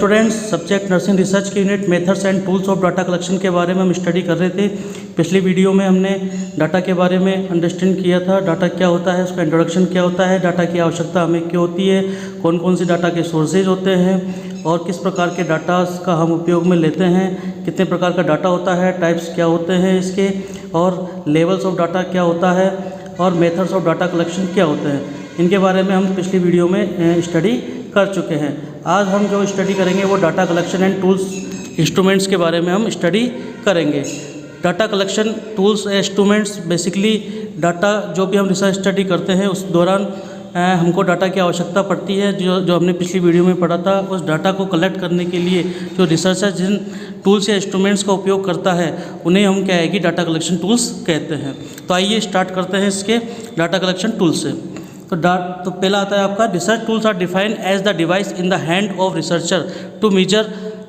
Students, subject nursing research के unit methods and tools of data collection के बारे में हम स्टडी कर रहे थे। पिछली वीडियो में हमने डाटा के बारे में अंडरस्टैंड किया था, डाटा क्या होता है, उसका इंट्रोडक्शन क्या होता है, डाटा की आवश्यकता हमें क्यों होती है, कौन कौन सी डाटा के सोर्सेज होते हैं और किस प्रकार के डाटा का हम उपयोग में लेते हैं, कितने प्रकार का डाटा होता है, टाइप्स क्या होते हैं इसके, और लेवल्स ऑफ डाटा क्या होता है, और मेथड्स ऑफ डाटा कलेक्शन क्या होते हैं। इनके बारे में हम पिछली वीडियो में स्टडी कर चुके हैं। आज हम जो स्टडी करेंगे वो data collection and tools instruments के बारे में हम स्टडी करेंगे। Data collection tools instruments basically data जो भी हम रिसर्च स्टडी करते हैं उस दौरान हमको डाटा की आवश्यकता पड़ती है। जो हमने पिछली वीडियो में पढ़ा था, उस डाटा को कलेक्ट करने के लिए जो रिसर्चर जिन टूल्स या इंस्ट्रूमेंट्स का उपयोग करता है उन्हें हम क्या है कि डाटा कलेक्शन टूल्स कहते हैं। तो आइए स्टार्ट करते हैं इसके डाटा कलेक्शन टूल से। तो पहला आता है आपका research tools are defined as the device in the hand of researcher to measure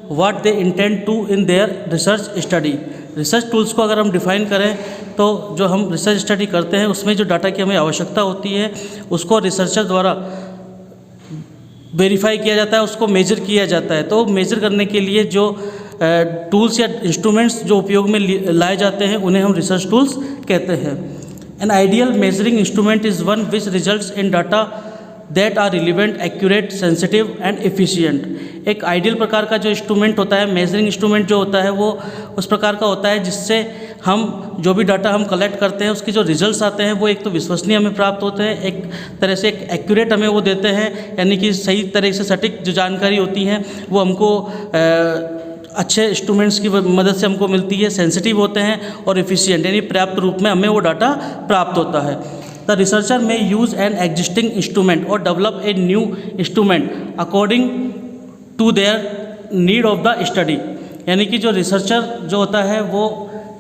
what they intend to in their research study. Research tools को अगर हम डिफ़ाइन करें तो जो हम रिसर्च स्टडी करते हैं उसमें जो डाटा की हमें आवश्यकता होती है उसको रिसर्चर द्वारा वेरीफाई किया जाता है, उसको मेजर किया जाता है। तो मेजर करने के लिए जो टूल्स या इंस्ट्रूमेंट्स जो उपयोग में लाए जाते हैं उन्हें हम रिसर्च टूल्स कहते हैं। An ideal measuring instrument is one which results in data that are relevant, accurate, sensitive and efficient। एक आइडियल प्रकार का जो इंस्ट्रूमेंट होता है, मेजरिंग इंस्ट्रूमेंट जो होता है वो उस प्रकार का होता है जिससे हम जो भी डाटा हम कलेक्ट करते हैं उसके जो रिजल्ट्स आते हैं वो एक तो विश्वसनीय हमें प्राप्त होते हैं, एक तरह से एक एक्यूरेट हमें वो देते हैं, यानी कि सही तरह से सटीक जो जानकारी होती है वो हमको अच्छे इंस्ट्रूमेंट्स की मदद से हमको मिलती है, सेंसिटिव होते हैं और एफिशिएंट यानी पर्याप्त रूप में हमें वो डाटा प्राप्त होता है। The researcher may use an existing instrument और develop a new instrument according to their need of the study. यानी कि जो रिसर्चर जो होता है वो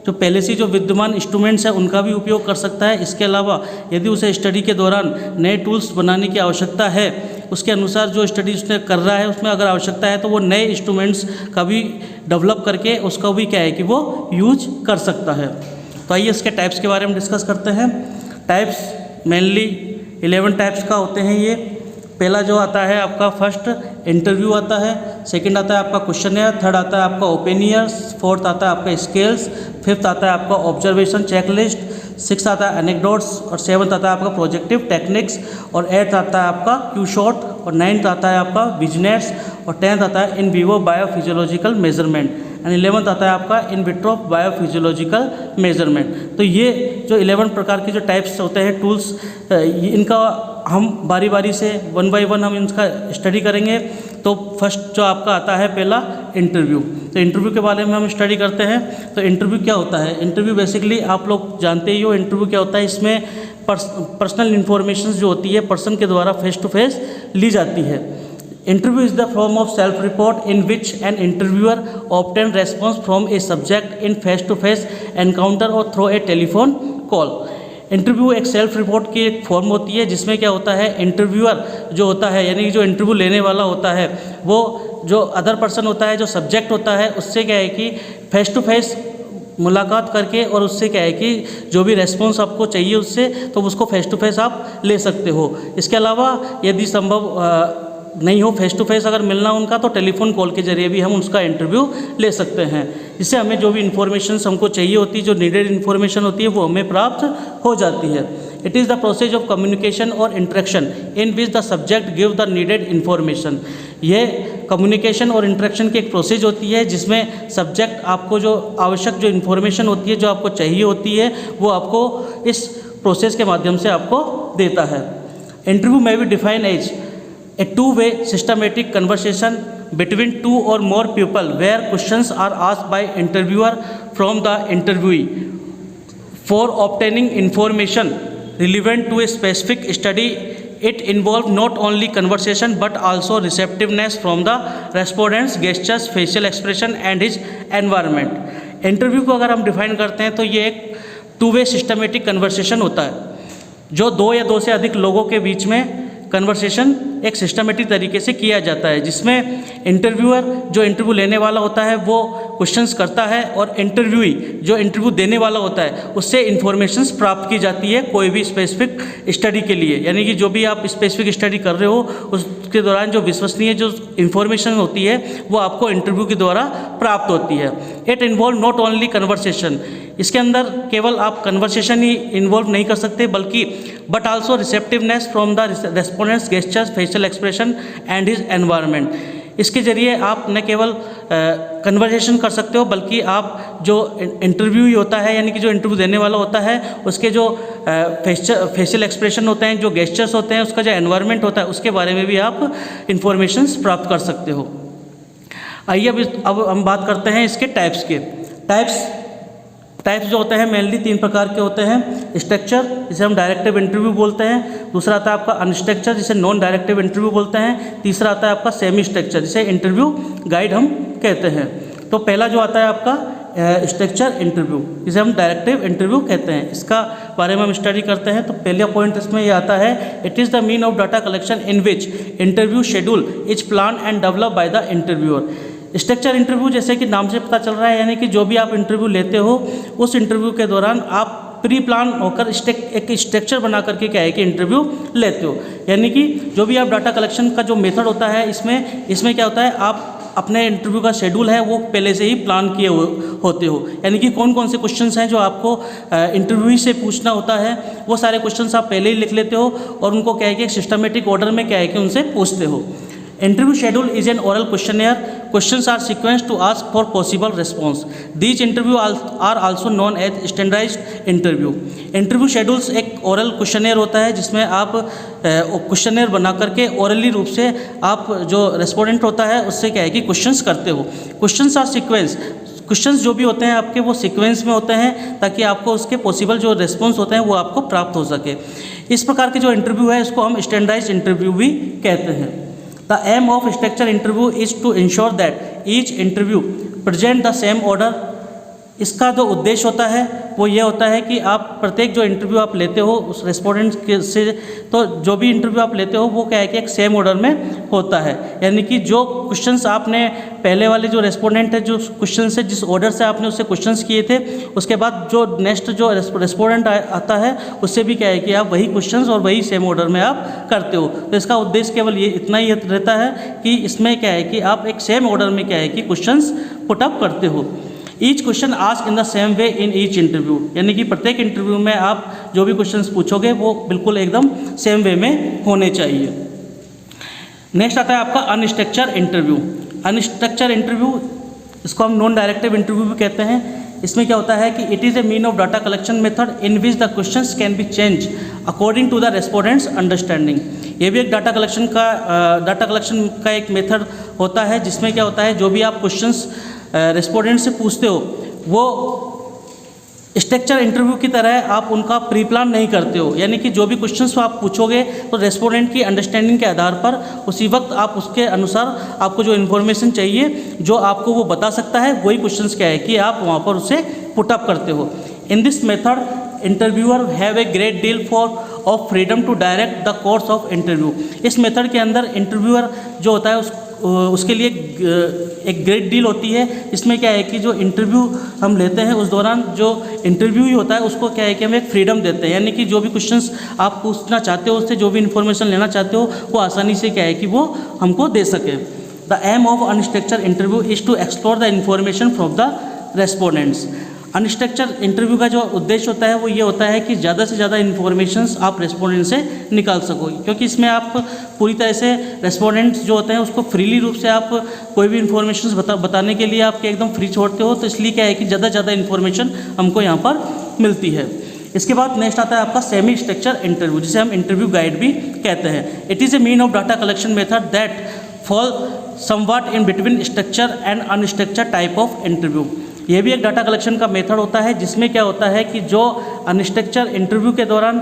जो पहले से जो विद्यमान इंस्ट्रूमेंट्स हैं उनका भी उपयोग कर सकता है। इसके अलावा यदि उसे स्टडी के दौरान नए टूल्स बनाने की आवश्यकता है, उसके अनुसार जो स्टडी उसने कर रहा है उसमें अगर आवश्यकता है तो वो नए इंस्ट्रूमेंट्स का भी डेवलप करके उसका भी क्या है कि वो यूज कर सकता है। तो आइए इसके टाइप्स के बारे में डिस्कस करते हैं। टाइप्स मेनली 11 टाइप्स का होते हैं ये। पहला जो आता है आपका फर्स्ट इंटरव्यू आता है, सेकंड आता है आपका क्वेश्चनर, थर्ड आता है आपका ओपिनियंस, फोर्थ आता है आपका स्केल्स, फिफ्थ आता है आपका ऑब्जर्वेशन चेकलिस्ट, सिक्स आता है एनेक्डोट्स और सेवन्थ आता है आपका प्रोजेक्टिव टेक्निक्स और एट्थ आता है आपका क्यू शॉट और नाइन्थ आता है आपका विजनेट्स और टेंथ आता है in vivo biophysiological measurement and 11th आता है आपका इन विट्रो बायोफिजियोलॉजिकल मेजरमेंट। तो ये जो 11 प्रकार के जो टाइप्स होते हैं टूल्स, इनका हम बारी बारी से वन बाय वन हम इनका स्टडी करेंगे। तो फर्स्ट जो आपका आता है पहला इंटरव्यू। तो इंटरव्यू के बारे में हम स्टडी करते हैं। तो इंटरव्यू क्या होता है? इंटरव्यू बेसिकली आप लोग जानते ही हो इंटरव्यू क्या होता है। इसमें पर्सनल इन्फॉर्मेशन जो होती है पर्सन के द्वारा फेस टू फेस ली जाती है। Interview is the form of self-report in which an interviewer obtains response from a subject in face-to-face encounter or through a telephone call। Interview एक सेल्फ रिपोर्ट की एक फॉर्म होती है जिसमें क्या होता है, इंटरव्यूअर जो होता है यानी कि जो इंटरव्यू लेने वाला होता है वो जो अदर पर्सन होता है, जो सब्जेक्ट होता है, उससे क्या है कि फेस टू फेस मुलाकात करके और उससे क्या है कि जो भी रेस्पॉन्स आपको चाहिए उससे तो उसको फेस टू फेस आप ले सकते हो। इसके अलावा यदि संभव नहीं हो फेस टू फेस अगर मिलना उनका तो टेलीफोन कॉल के जरिए भी हम उसका इंटरव्यू ले सकते हैं, जिससे हमें जो भी इन्फॉर्मेशन हमको चाहिए होती है, जो नीडेड इन्फॉर्मेशन होती है वो हमें प्राप्त हो जाती है। It is the process of communication और interaction in which the subject give the needed information. ये कम्युनिकेशन और इंटरेक्शन की एक प्रोसेस होती है जिसमें सब्जेक्ट आपको जो आवश्यक जो इन्फॉर्मेशन होती है, जो आपको चाहिए होती है, वो आपको इस प्रोसेस के माध्यम से आपको देता है। इंटरव्यू में भी define as a two-way systematic conversation between two or more people where questions are asked by interviewer from the interviewee for obtaining information relevant to a specific study। It involves not only conversation but also receptiveness from the respondent's gestures, facial expression and his environment। Interview को अगर हम define करते हैं तो ये एक two-way systematic conversation होता है जो दो या दो से अधिक लोगों के बीच में कन्वर्सेशन एक सिस्टमेटिक तरीके से किया जाता है, जिसमें इंटरव्यूअर जो इंटरव्यू लेने वाला होता है वो क्वेश्चंस करता है और इंटरव्यूई जो इंटरव्यू देने वाला होता है उससे इन्फॉर्मेशंस प्राप्त की जाती है कोई भी स्पेसिफिक स्टडी के लिए। यानी कि जो भी आप स्पेसिफिक स्टडी कर रहे हो उस के दौरान जो विश्वसनीय जो इन्फॉर्मेशन होती है वो आपको इंटरव्यू के द्वारा प्राप्त होती है। It involve not only conversation, इसके अंदर केवल आप कन्वर्सेशन ही इन्वॉल्व नहीं कर सकते बल्कि but also receptiveness from the respondents gestures, facial expression and his environment. इसके ज़रिए आप न केवल कन्वर्सेशन कर सकते हो बल्कि आप जो इंटरव्यू ही होता है यानी कि जो इंटरव्यू देने वाला होता है उसके जो फेशियल एक्सप्रेशन होते हैं, जो गेस्चर्स होते हैं, उसका जो एनवायरनमेंट होता है उसके बारे में भी आप इंफॉर्मेशंस प्राप्त कर सकते हो। आइए अब हम बात करते हैं इसके टाइप्स के। टाइप्स जो होते हैं मेनली 3 प्रकार के होते हैं। स्ट्रक्चर जिसे हम डायरेक्टिव इंटरव्यू बोलते हैं, दूसरा आता है आपका अनस्ट्रक्चर जिसे नॉन डायरेक्टिव इंटरव्यू बोलते हैं, तीसरा आता है आपका सेमी स्ट्रक्चर जिसे इंटरव्यू गाइड हम कहते हैं। तो पहला जो आता है आपका स्ट्रक्चर इंटरव्यू जिसे हम डायरेक्टिव इंटरव्यू कहते हैं, इसका बारे में हम स्टडी करते हैं। तो पहला पॉइंट इसमें ये आता है, it is the mean of data collection in which interview schedule is plan and develop by the interviewer. Structure interview जैसे कि नाम से पता चल रहा है यानी कि जो भी आप इंटरव्यू लेते हो उस इंटरव्यू के दौरान आप प्री प्लान होकर एक स्ट्रक्चर बना करके क्या है कि इंटरव्यू लेते हो। यानी कि जो भी आप डाटा कलेक्शन का जो मेथड होता है इसमें क्या होता है, आप अपने इंटरव्यू का शेड्यूल है वो पहले से ही प्लान किए होते हो। यानी कि कौन कौन से क्वेश्चंस हैं जो आपको इंटरव्यू से पूछना होता है वो सारे क्वेश्चंस आप पहले ही लिख लेते हो और उनको क्या है कि एक सिस्टमेटिक ऑर्डर में क्या है कि उनसे पूछते हो। Interview schedule is an oral questionnaire. Questions are sequenced to ask for possible response. These interview are also known as standardized interview. Interview schedules एक oral questionnaire होता है जिसमें आप क्वेश्चनर बना करके ओरली रूप से आप जो रेस्पोंडेंट होता है उससे क्या है कि क्वेश्चंस करते हो। क्वेश्चंस आर सीक्वेंस, क्वेश्चंस जो भी होते हैं आपके वो सीक्वेंस में होते हैं ताकि आपको उसके पॉसिबल जो रिस्पॉन्स होते हैं वो आपको प्राप्त हो सके। इस प्रकार के जो इंटरव्यू है इसको हम स्टैंडर्डाइज्ड इंटरव्यू भी कहते हैं। The aim of structured interview is to ensure that each interview present the same order. इसका जो उद्देश्य होता है वो ये होता है कि आप प्रत्येक जो इंटरव्यू आप लेते हो उस रेस्पोंडेंट से, तो जो भी इंटरव्यू आप लेते हो वो क्या है कि एक सेम ऑर्डर में होता है। यानी कि जो क्वेश्चंस आपने पहले वाले जो रेस्पोंडेंट है जो क्वेश्चन से जिस ऑर्डर से आपने उससे क्वेश्चंस किए थे उसके बाद जो नेक्स्ट जो रेस्पोंडेंट आता है उससे भी क्या है कि आप वही क्वेश्चंस और वही सेम ऑर्डर में आप करते हो। तो इसका उद्देश्य केवल ये इतना ही रहता है कि इसमें क्या है कि आप एक सेम ऑर्डर में क्या है कि क्वेश्चंस पुटअप करते हो। Each question ask in the same way in each interview, यानी कि प्रत्येक इंटरव्यू में आप जो भी क्वेश्चंस पूछोगे वो बिल्कुल एकदम सेम वे में होने चाहिए। नेक्स्ट आता है आपका अनस्ट्रक्चर इंटरव्यू। अनस्ट्रक्चर इंटरव्यू इसको हम नॉन डायरेक्टिव इंटरव्यू भी कहते हैं। इसमें क्या होता है कि it is a mean of data collection method in which the questions can be change according to the respondents understanding. ये भी एक डाटा कलेक्शन का एक मेथड होता है जिसमें क्या होता है जो भी आप क्वेश्चंस रेस्पोंडेंट से पूछते हो वो स्ट्रक्चर इंटरव्यू की तरह आप उनका प्री प्लान नहीं करते हो। यानी कि जो भी क्वेश्चंस आप पूछोगे तो रेस्पोंडेंट की अंडरस्टैंडिंग के आधार पर उसी वक्त आप उसके अनुसार आपको जो इन्फॉर्मेशन चाहिए जो आपको वो बता सकता है वही क्वेश्चंस क्या है कि आप वहाँ पर उसे पुटअप करते हो। In this method interviewer have a great deal of freedom to direct the course of interview. इस मेथड के अंदर इंटरव्यूअर जो होता है उसके लिए एक ग्रेट डील होती है। इसमें क्या है कि जो इंटरव्यू हम लेते हैं उस दौरान जो इंटरव्यू ही होता है उसको क्या है कि हम एक फ्रीडम देते हैं। यानी कि जो भी क्वेश्चंस आप पूछना चाहते हो उससे जो भी इन्फॉर्मेशन लेना चाहते हो वो आसानी से क्या है कि वो हमको दे सके। The aim of unstructure interview is to explore the information from the respondents. Unstructure interview का जो उद्देश्य होता है वो ये होता है कि ज़्यादा से ज़्यादा इन्फॉर्मेशंस आप रेस्पोंडेंट से निकाल सको, क्योंकि इसमें आप पूरी तरह से रेस्पोंडेंट्स जो होते हैं उसको फ्रीली रूप से आप कोई भी इन्फॉर्मेशंस बताने के लिए आपके एकदम फ्री छोड़ते हो। तो इसलिए क्या है कि ज़्यादा से ज़्यादा इन्फॉर्मेशन हमको यहाँ पर मिलती है। इसके बाद नेक्स्ट आता है आपका सेमी स्ट्रक्चर इंटरव्यू जिसे हम इंटरव्यू गाइड भी कहते हैं। It is a mean of data collection method that fall somewhat in between structure and unstructured type of interview. ये भी एक डाटा कलेक्शन का मेथड होता है जिसमें क्या होता है कि जो अनस्ट्रक्चर इंटरव्यू के दौरान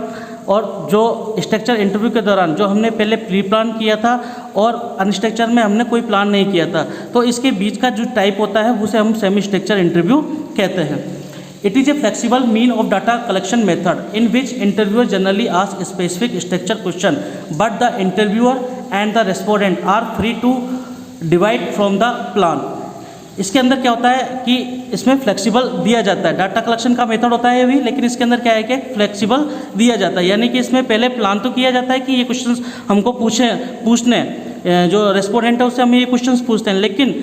और जो स्ट्रक्चर इंटरव्यू के दौरान जो हमने पहले प्री प्लान किया था और अनस्ट्रक्चर में हमने कोई प्लान नहीं किया था, तो इसके बीच का जो टाइप होता है उसे हम सेमी स्ट्रक्चर इंटरव्यू कहते हैं। It is a flexible mean of data collection method in which interviewer generally ask specific structure question but the interviewer and the respondent are free to divide from the plan. इसके अंदर क्या होता है कि इसमें flexible दिया जाता है। डाटा कलेक्शन का मेथड होता है ये भी, लेकिन इसके अंदर क्या है कि फ्लेक्सिबल दिया जाता है। यानी कि इसमें पहले प्लान तो किया जाता है कि ये क्वेश्चंस हमको पूछने, जो रेस्पोंडेंट है उससे हम ये क्वेश्चंस पूछते हैं, लेकिन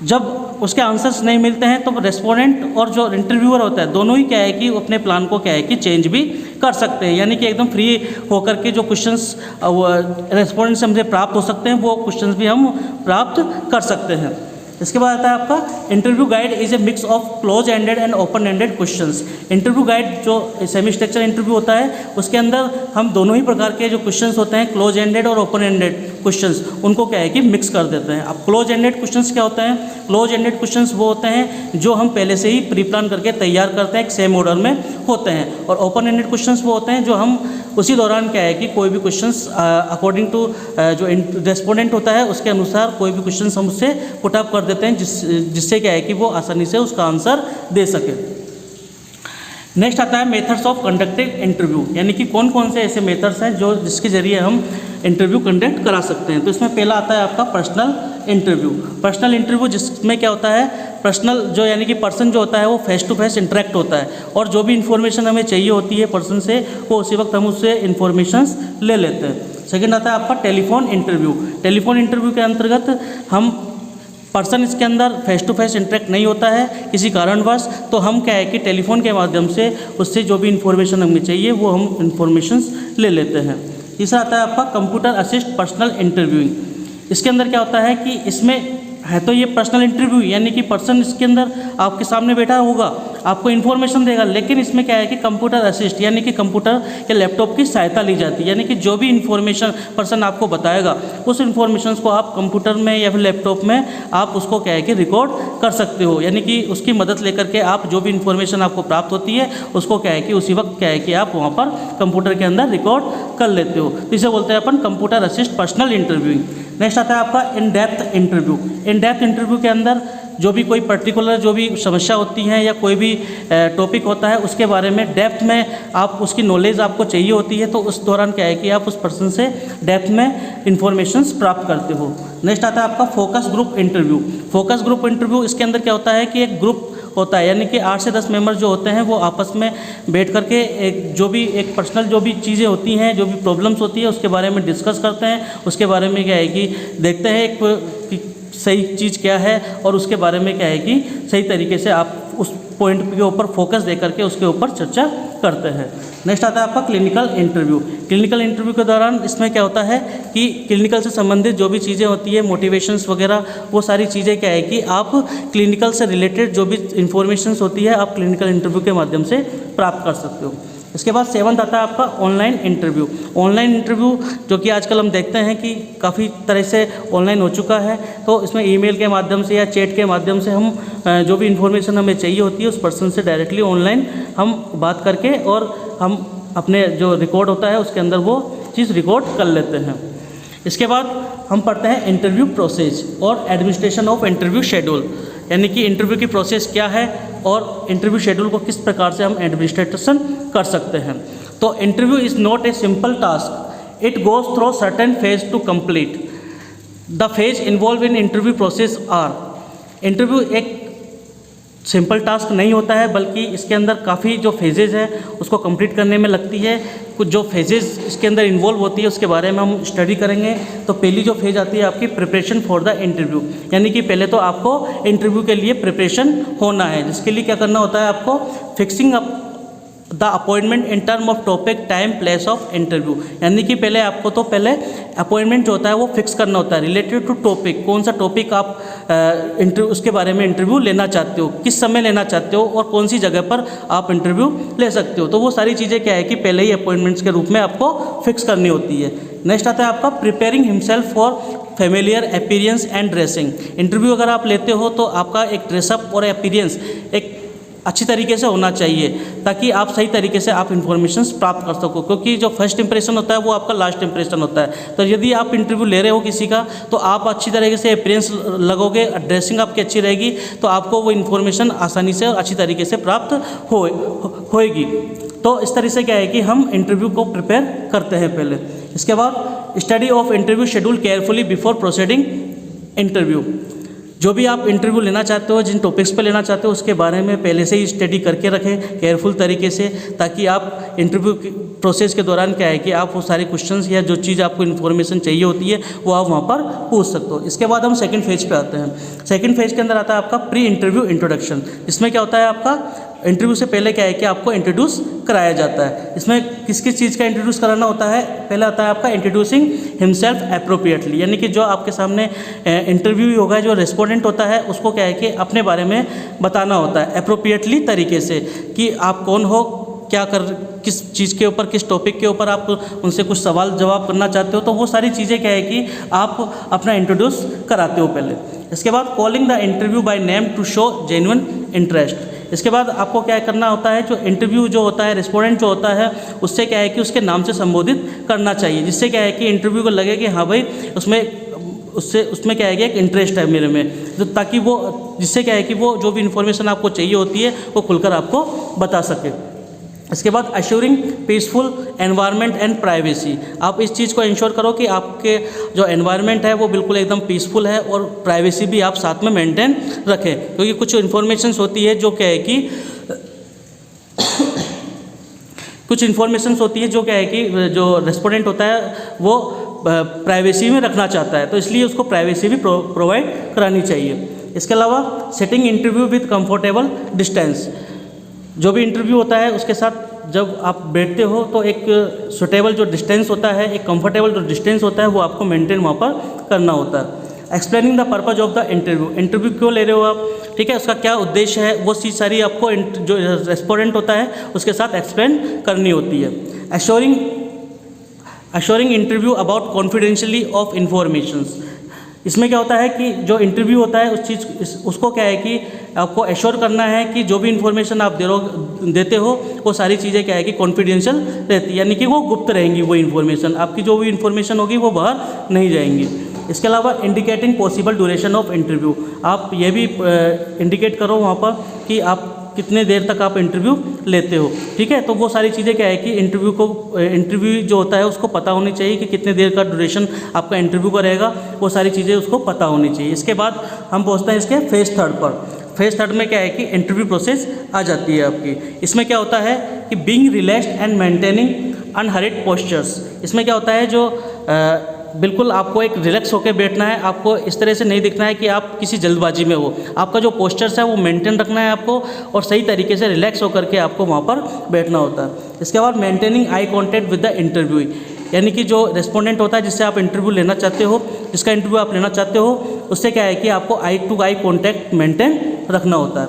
जब उसके आंसर्स नहीं मिलते हैं तो रेस्पोंडेंट और जो इंटरव्यूअर होता है दोनों ही क्या है कि अपने प्लान को क्या है कि चेंज भी कर सकते हैं, यानी कि एकदम फ्री होकर के जो क्वेश्चंस रेस्पोंडेंट से हमसे प्राप्त हो सकते हैं वो क्वेश्चंस भी हम प्राप्त कर सकते हैं। इसके बाद आता है आपका interview guide is a mix of close ended and open ended questions. Interview guide जो सेमी स्ट्रक्चर इंटरव्यू होता है उसके अंदर हम दोनों ही प्रकार के जो क्वेश्चंस होते हैं, क्लोज एंडेड और ओपन एंडेड क्वेश्चंस, उनको क्या है कि मिक्स कर देते हैं। अब क्लोज एंडेड क्वेश्चंस क्या होते हैं? क्लोज एंडेड क्वेश्चंस वो होते हैं जो हम पहले से ही प्री प्लान करके तैयार करते हैं, एक सेम ऑर्डर में होते हैं। और ओपन एंडेड क्वेश्चंस वो होते हैं जो हम उसी दौरान क्या है कि कोई भी क्वेश्चंस अकॉर्डिंग टू जो रेस्पोंडेंट होता है उसके अनुसार कोई भी क्वेश्चंस हम उससे पुट अप कर देते हैं जिससे क्या है कि वो आसानी से उसका आंसर दे सके। नेक्स्ट आता है मेथड्स ऑफ कंडक्टिंग इंटरव्यू, यानी कि कौन कौन से ऐसे मेथड्स हैं जो जिसके ज़रिए हम इंटरव्यू कंडक्ट करा सकते हैं। तो इसमें पहला आता है आपका पर्सनल इंटरव्यू। पर्सनल इंटरव्यू जिसमें क्या होता है, पर्सनल जो यानी कि पर्सन जो होता है वो फेस टू फेस इंटरेक्ट होता है और जो भी इन्फॉर्मेशन हमें चाहिए होती है पर्सन से वो उसी वक्त हम उससे इन्फॉर्मेशंस ले लेते हैं। सेकेंड आता है आपका टेलीफोन इंटरव्यू। टेलीफोन इंटरव्यू के अंतर्गत हम पर्सन इसके अंदर फेस टू फेस इंटरेक्ट नहीं होता है किसी कारणवश, तो हम क्या है कि टेलीफोन के माध्यम से उससे जो भी इन्फॉर्मेशन हमें चाहिए वो हम इन्फॉर्मेशंस ले लेते हैं। तीसरा आता है आपका कंप्यूटर असिस्ट पर्सनल इंटरव्यूइंग। इसके अंदर क्या होता है कि इसमें है तो ये पर्सनल इंटरव्यू यानी कि पर्सन इसके अंदर आपके सामने बैठा होगा, आपको इन्फॉर्मेशन देगा, लेकिन इसमें क्या है कि कंप्यूटर असिस्ट यानी कि कंप्यूटर या लैपटॉप की सहायता ली जाती है, यानी कि जो भी इन्फॉर्मेशन पर्सन आपको बताएगा उस इन्फॉर्मेशन को आप कंप्यूटर में या फिर लैपटॉप में आप उसको क्या है कि रिकॉर्ड कर सकते हो, यानी कि उसकी मदद लेकर के आप जो भी इन्फॉर्मेशन आपको प्राप्त होती है उसको क्या है कि उसी वक्त क्या है कि आप वहाँ पर कंप्यूटर के अंदर रिकॉर्ड कर लेते हो। तो इसे बोलते हैं अपन computer assist personal interviewing. Next आता है आपका in depth interview. In depth interview के अंदर जो भी कोई पर्टिकुलर जो भी समस्या होती है या कोई भी टॉपिक होता है उसके बारे में डेप्थ में आप उसकी नॉलेज आपको चाहिए होती है, तो उस दौरान क्या है कि आप उस पर्सन से डेप्थ में इंफॉर्मेशंस प्राप्त करते हो। नेक्स्ट आता है आपका focus group interview. Focus group interview इसके अंदर क्या होता है कि एक ग्रुप होता है, यानी कि 8 से 10 मेंबर जो होते हैं वो आपस में बैठ करके एक पर्सनल जो भी चीज़ें होती हैं, जो भी प्रॉब्लम्स होती है उसके बारे में डिस्कस करते हैं, उसके बारे में क्या है कि देखते हैं कि सही चीज़ क्या है और उसके बारे में क्या है कि सही तरीके से आप उस पॉइंट के ऊपर फोकस दे करके उसके ऊपर चर्चा करते हैं। नेक्स्ट आता है आपका क्लिनिकल इंटरव्यू। क्लिनिकल इंटरव्यू के दौरान इसमें क्या होता है कि क्लिनिकल से संबंधित जो भी चीज़ें होती है, मोटिवेशंस वगैरह, वो सारी चीज़ें क्या है कि आप क्लिनिकल से रिलेटेड जो भी इंफॉर्मेशंस होती है आप क्लिनिकल इंटरव्यू के माध्यम से प्राप्त कर सकते हो। इसके बाद 7th आता है आपका ऑनलाइन इंटरव्यू। ऑनलाइन इंटरव्यू जो कि आजकल हम देखते हैं कि काफ़ी तरह से ऑनलाइन हो चुका है, तो इसमें ईमेल के माध्यम से या चैट के माध्यम से हम जो भी इन्फॉर्मेशन हमें चाहिए होती है उस पर्सन से डायरेक्टली ऑनलाइन हम बात करके और हम अपने जो रिकॉर्ड होता है उसके अंदर वो चीज़ रिकॉर्ड कर लेते हैं। इसके बाद हम पढ़ते हैं इंटरव्यू प्रोसेस और एडमिनिस्ट्रेशन ऑफ इंटरव्यू शेड्यूल, यानी कि इंटरव्यू की प्रोसेस क्या है और इंटरव्यू शेड्यूल को किस प्रकार से हम एडमिनिस्ट्रेशन कर सकते हैं। तो interview is not a simple task, it goes through certain phase to complete. The phase involve in interview process are. Interview एक सिंपल टास्क नहीं होता है, बल्कि इसके अंदर काफ़ी जो फेजेज़ है उसको कंप्लीट करने में लगती है। कुछ जो फेजेज़ इसके अंदर इन्वॉल्व होती है उसके बारे में हम स्टडी करेंगे। तो पहली जो फेज आती है आपकी प्रिपरेशन फॉर द इंटरव्यू, यानी कि पहले तो आपको इंटरव्यू के लिए प्रिपरेशन होना है, जिसके लिए क्या करना होता है आपको fixing up the appointment in term of topic time place of interview, यानी कि पहले आपको तो पहले अपॉइंटमेंट जो होता है वो फिक्स करना होता है रिलेटेड टू टॉपिक, कौन सा टॉपिक आप उसके बारे में इंटरव्यू लेना चाहते हो, किस समय लेना चाहते हो और कौन सी जगह पर आप इंटरव्यू ले सकते हो। तो वो सारी चीज़ें क्या है कि पहले ही अपॉइंटमेंट्स के रूप में आपको फिक्स करनी होती है। नेक्स्ट आता है आपका preparing himself for familiar appearance and dressing. Interview अगर आप लेते हो तो आपका एक ड्रेसअप और अपीयरेंस एक अच्छी तरीके से होना चाहिए ताकि आप सही तरीके से आप इन्फॉर्मेशन प्राप्त कर सको, क्योंकि जो फर्स्ट इंप्रेशन होता है वो आपका लास्ट इंप्रेशन होता है। तो यदि आप इंटरव्यू ले रहे हो किसी का तो आप अच्छी तरीके से अपीयरेंस लगोगे, ड्रेसिंग आपकी अच्छी रहेगी तो आपको वो इन्फॉर्मेशन आसानी से और अच्छी तरीके से प्राप्त होएगी। तो इस तरह से क्या है कि हम इंटरव्यू को प्रिपेयर करते हैं पहले। इसके बाद study of interview schedule carefully before proceeding interview. जो भी आप इंटरव्यू लेना चाहते हो, जिन टॉपिक्स पे लेना चाहते हो, उसके बारे में पहले से ही स्टडी करके रखें केयरफुल तरीके से, ताकि आप इंटरव्यू प्रोसेस के दौरान क्या है कि आप वो सारे क्वेश्चंस या जो चीज़ आपको इन्फॉर्मेशन चाहिए होती है वो आप वहाँ पर पूछ सकते हो। इसके बाद हम सेकंड फेज पे आते हैं। सेकंड फेज के अंदर आता है आपका प्री इंटरव्यू इंट्रोडक्शन। इसमें क्या होता है, आपका इंटरव्यू से पहले क्या है कि आपको इंट्रोड्यूस कराया जाता है। इसमें किस किस चीज़ का इंट्रोड्यूस कराना होता है, पहला आता है आपका इंट्रोड्यूसिंग हिमसेल्फ एप्रोप्रिएटली, यानी कि जो आपके सामने इंटरव्यू होगा, जो रेस्पोंडेंट होता है उसको क्या है कि अपने बारे में बताना होता है एप्रोप्रिएटली तरीके से, कि आप कौन हो, क्या किस चीज़ के ऊपर, किस टॉपिक के ऊपर आप उनसे कुछ सवाल जवाब करना चाहते हो, तो वो सारी चीज़ें क्या है कि आप अपना इंट्रोड्यूस कराते हो पहले। इसके बाद calling the interview by name to show genuine interest. इसके बाद आपको क्या करना होता है, जो इंटरव्यू जो होता है, रेस्पोंडेंट जो होता है, उससे क्या है कि उसके नाम से संबोधित करना चाहिए, जिससे क्या है कि इंटरव्यू को लगे कि हाँ भाई उसमें क्या है कि एक इंटरेस्ट है मेरे में, तो ताकि वो, जिससे क्या है कि वो जो भी इन्फॉर्मेशन आपको चाहिए होती है वो खुलकर आपको बता सके। इसके बाद assuring peaceful environment and privacy. आप इस चीज़ को इंश्योर करो कि आपके जो एनवायरनमेंट है वो बिल्कुल एकदम पीसफुल है, और प्राइवेसी भी आप साथ में मेंटेन रखें, क्योंकि कुछ इन्फॉर्मेशंस होती है जो क्या है कि कुछ इन्फॉर्मेशंस होती है जो क्या है कि जो रेस्पोंडेंट होता है वो प्राइवेसी में रखना चाहता है, तो इसलिए उसको प्राइवेसी भी प्रोवाइड करानी चाहिए। इसके अलावा setting interview with comfortable distance. जो भी इंटरव्यू होता है उसके साथ जब आप बैठते हो तो एक सुटेबल जो डिस्टेंस होता है, एक कंफर्टेबल जो डिस्टेंस होता है वो आपको मेंटेन वहाँ पर करना होता है। Explaining the purpose of the interview. Interview क्यों ले रहे हो आप, ठीक है, उसका क्या उद्देश्य है, वो चीज़ सारी आपको जो रेस्पोंडेंट होता है उसके साथ एक्सप्लेन करनी होती है। Assuring interview about confidentiality of informations. इसमें क्या होता है कि जो इंटरव्यू होता है उसको क्या है कि आपको एश्योर करना है कि जो भी इन्फॉर्मेशन आप देते हो वो सारी चीज़ें क्या है कि कॉन्फिडेंशियल रहती है, यानी कि वो गुप्त रहेंगी, वो इन्फॉर्मेशन, आपकी जो भी इन्फॉर्मेशन होगी वो बाहर नहीं जाएंगी। इसके अलावा indicating possible duration of interview. आप ये भी इंडिकेट करो वहाँ पर कि आप कितने देर तक आप इंटरव्यू लेते हो, ठीक है, तो वो सारी चीज़ें क्या है कि इंटरव्यू जो होता है उसको पता होनी चाहिए कि कितने देर का ड्यूरेशन आपका इंटरव्यू का रहेगा, वो सारी चीज़ें उसको पता होनी चाहिए। इसके बाद हम पहुँचते हैं इसके फेज थर्ड पर। फेज थर्ड में क्या है कि इंटरव्यू प्रोसेस आ जाती है आपकी। इसमें क्या होता है कि being relaxed and maintaining unhurried postures. इसमें क्या होता है, जो बिल्कुल आपको एक रिलैक्स होकर बैठना है, आपको इस तरह से नहीं दिखना है कि आप किसी जल्दबाजी में हो, आपका जो पोस्चर्स है वो मेंटेन रखना है आपको, और सही तरीके से रिलैक्स होकर के आपको वहाँ पर बैठना होता है। इसके बाद maintaining eye contact with the interview, यानी कि जो रेस्पोंडेंट होता है जिससे आप इंटरव्यू लेना चाहते हो, जिसका इंटरव्यू आप लेना चाहते हो, उससे क्या है कि आपको eye to eye contact maintain रखना होता है।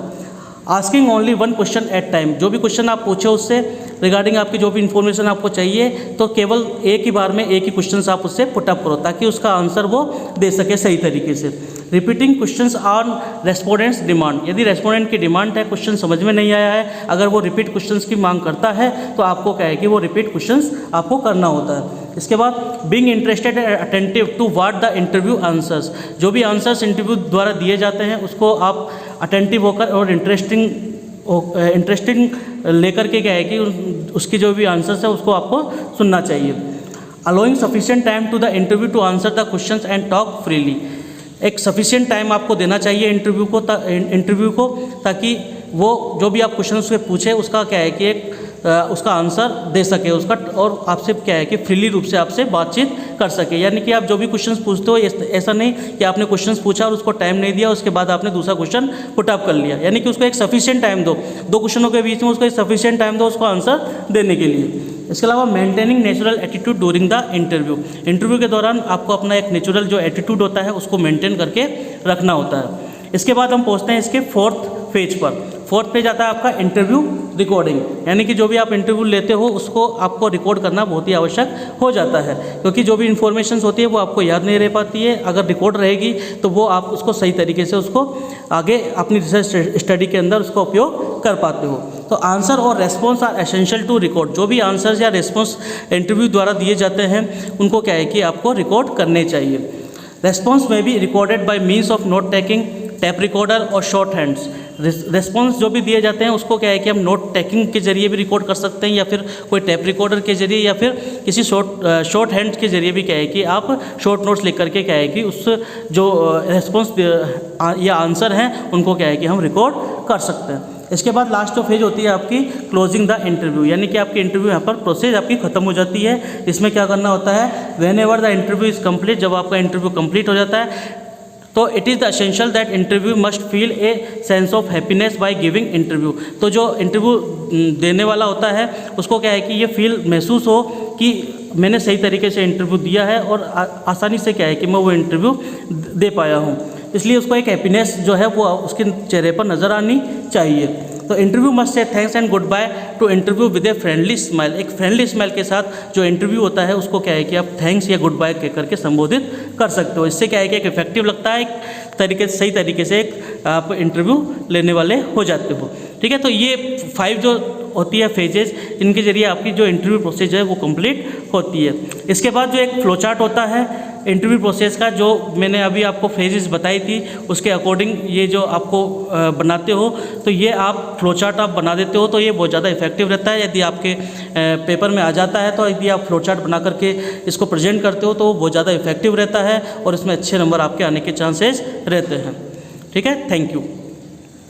Asking only one question at time. जो भी क्वेश्चन आप पूछे उससे रिगार्डिंग आपकी जो भी इन्फॉर्मेशन आपको चाहिए, तो केवल एक ही बार में एक ही क्वेश्चन आप उससे पुटअप करो, ताकि उसका आंसर वो दे सके सही तरीके से। Repeating questions on respondents demand. यदि रेस्पोंडेंट की डिमांड है, क्वेश्चन समझ में नहीं आया है, अगर वो रिपीट क्वेश्चंस की मांग करता है तो आपको क्या है कि वो रिपीट क्वेश्चंस आपको करना होता है। इसके बाद being interested and attentive to what the interview answers. जो भी आंसर्स इंटरव्यू द्वारा दिए जाते हैं उसको आप अटेंटिव होकर और इंटरेस्टिंग लेकर के क्या है कि उसकी जो भी आंसर्स है उसको आपको सुनना चाहिए। Allowing sufficient time to the interview to answer the questions and talk freely. एक सफिशिएंट टाइम आपको देना चाहिए इंटरव्यू को, ताकि वो जो भी आप क्वेश्चन उससे पूछे उसका क्या है कि एक उसका आंसर दे सके उसका, और आपसे क्या है कि फ्रीली रूप से आपसे बातचीत कर सके। यानी कि आप जो भी क्वेश्चंस पूछते हो, ऐसा नहीं कि आपने क्वेश्चंस पूछा और उसको टाइम नहीं दिया, उसके बाद आपने दूसरा क्वेश्चन पुटअप कर लिया। यानी कि उसको एक सफिशिएंट टाइम दो, दो क्वेश्चनों के बीच में उसको एक सफिशिएंट टाइम दो उसको आंसर देने के लिए। इसके अलावा maintaining natural attitude during the interview. Interview के दौरान आपको अपना एक नेचुरल जो एटीट्यूड होता है उसको मेंटेन करके रखना होता है। इसके बाद हम पहुँचते हैं इसके फोर्थ फेज पर। फोर्थ पेज आता है आपका इंटरव्यू रिकॉर्डिंग, यानी कि जो भी आप इंटरव्यू लेते हो उसको आपको रिकॉर्ड करना बहुत ही आवश्यक हो जाता है, क्योंकि जो भी इन्फॉर्मेशन होती है वो आपको याद नहीं रह पाती है। अगर रिकॉर्ड रहेगी तो वो आप उसको सही तरीके से उसको आगे अपनी रिसर्च स्टडी के अंदर उसका उपयोग कर पाते हो। तो आंसर और response are essential to record. जो भी आंसर्स या रेस्पॉन्स इंटरव्यू द्वारा दिए जाते हैं उनको क्या है कि आपको रिकॉर्ड करने चाहिए। रेस्पॉन्स में भी recorded by means of note taking, tap recorder और शॉर्ट हैंड्स। रिस्पॉन्स जो भी दिए जाते हैं उसको क्या है कि हम नोट टेकिंग के जरिए भी रिकॉर्ड कर सकते हैं, या फिर कोई टैप रिकॉर्डर के जरिए, या फिर किसी शॉर्ट हैंड्स के जरिए भी क्या है कि आप शॉर्ट नोट्स लिख करके क्या है कि उस जो रिस्पॉन्स या आंसर हैं उनको क्या है कि हम रिकॉर्ड कर सकते हैं। इसके बाद लास्ट जो फेज होती है आपकी क्लोजिंग द इंटरव्यू, यानी कि आपकी इंटरव्यू यहाँ पर प्रोसेस आपकी खत्म हो जाती है। इसमें क्या करना होता है, when ever the interview is complete, जब आपका इंटरव्यू कंप्लीट हो जाता है तो it is the essential that interview must feel a sense of happiness by giving interview. तो जो इंटरव्यू देने वाला होता है उसको क्या है कि ये फील महसूस हो कि मैंने सही तरीके से इंटरव्यू दिया है और आसानी से क्या है कि मैं वो इंटरव्यू दे पाया हूँ, इसलिए उसको एक हैप्पीनेस जो है वो उसके चेहरे पर नज़र आनी चाहिए। तो interview must say thanks and good by two interview with a friendly smile. एक फ्रेंडली स्माइल के साथ जो इंटरव्यू होता है उसको क्या है कि आप थैंक्स या गुड बाय कह करके संबोधित कर सकते हो। इससे क्या है कि एक इफेक्टिव लगता है, एक तरीके से सही तरीके से एक आप इंटरव्यू लेने वाले हो जाते हो। ठीक है, तो ये 5 जो होती है फेजेस, इनके जरिए आपकी जो इंटरव्यू प्रोसेस है वो कंप्लीट होती है। इसके बाद जो एक फ्लो चार्ट होता है इंटरव्यू प्रोसेस का, जो मैंने अभी आपको फेजेस बताई थी उसके अकॉर्डिंग ये जो आपको बनाते हो, तो ये आप फ्लो चार्ट आप बना देते हो तो ये बहुत ज़्यादा इफेक्टिव रहता है। यदि आपके पेपर में आ जाता है तो यदि आप फ्लो चार्ट बना करके इसको प्रेजेंट करते हो तो वो बहुत ज़्यादा इफेक्टिव रहता है और इसमें अच्छे नंबर आपके आने के चांसेस रहते हैं। ठीक है, थैंक यू।